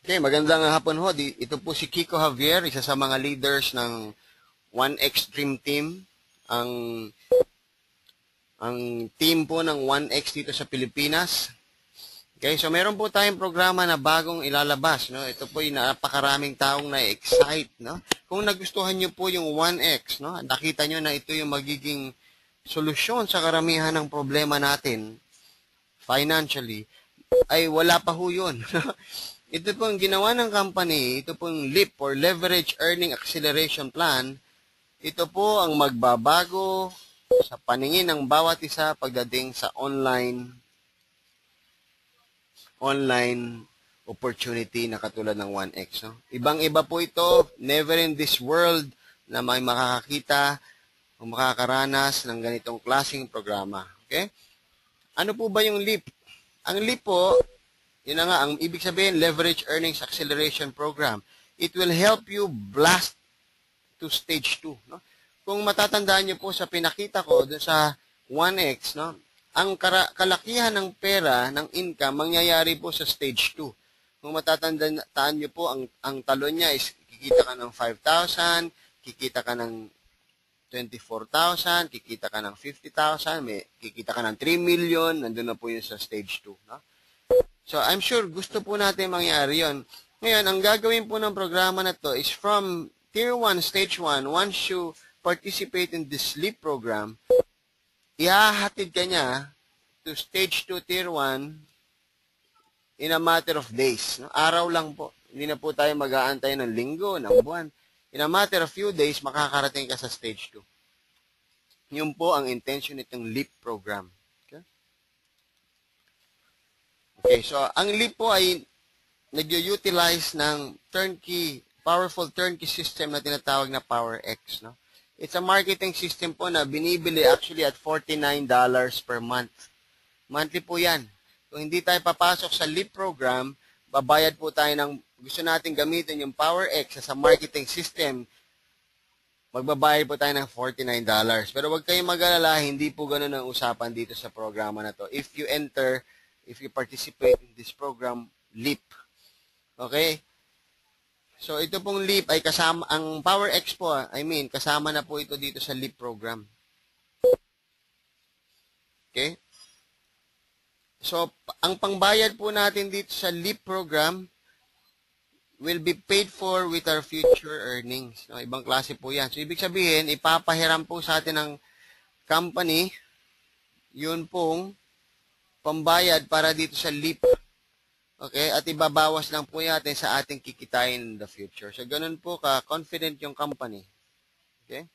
Okay, magandang hapon ho. Ito po si Kiko Javier, isa sa mga leaders ng 1X Dream Team. Ang team po ng 1X dito sa Pilipinas. Okay, so meron po tayong programa na bagong ilalabas, no? Ito po yung napakaraming taong na-excite, no? Kung nagustuhan niyo po yung 1X, no? Nakita niyo na ito yung magiging solusyon sa karamihan ng problema natin financially, ay wala pa ho yun. Ito pong ginawa ng company, ito pong LEAP or Leverage Earning Acceleration Plan, ito po ang magbabago sa paningin ng bawat isa pagdating sa online opportunity na katulad ng 1X. No? Ibang-iba po ito, never in this world na may makakakita o makakaranas ng ganitong klaseng programa. Okay? Ano po ba yung LEAP? Ang LEAP po, yun na nga, ang ibig sabihin, Leverage Earnings Acceleration Program. It will help you blast to stage 2. No? Kung matatandaan nyo po sa pinakita ko dun sa 1X, no? Ang kalakihan ng pera, ng income, mangyayari po sa stage 2. Kung matatandaan nyo po, ang talon niya is kikita ka ng 5,000, kikita ka ng 24,000, kikita ka ng 50,000, kikita ka ng 3 million, nandun na po yun sa stage 2. No? So, I'm sure gusto po natin mangyari yon. Ngayon, ang gagawin po ng programa na to is from Tier 1, Stage 1, once you participate in this LEAP program, ihahatid ka niya to Stage 2, Tier 1 in a matter of days. No? Araw lang po. Hindi na po tayo mag-aantay ng linggo, ng buwan. In a matter of few days, makakarating ka sa Stage 2. Yun po ang intention nitong LEAP program. Okay, so ang LEAP po ay nag-utilize ng powerful turnkey system na tinatawag na PowerX. No? It's a marketing system po na binibili actually at $49 per month. Monthly po yan. Kung hindi tayo papasok sa LEAP program, babayad po tayo ng gusto natin gamitin yung PowerX sa marketing system, magbabayad po tayo ng $49. Pero wag kayong mag-alala, hindi po ganun ang usapan dito sa programa na to. If you participate in this program, LEAP. Okay? So, ito pong LEAP ay kasama, ang PowerX po, kasama na po ito dito sa LEAP program. Okay? So, ang pangbayad po natin dito sa LEAP program will be paid for with our future earnings. No, ibang klase po yan. So, ibig sabihin, ipapahiram po sa atin ng company, yun pong pambayad para dito sa LEAP. Okay? At ibabawas lang po natin sa ating kikitain in the future. So, ganun po ka-confident yung company. Okay?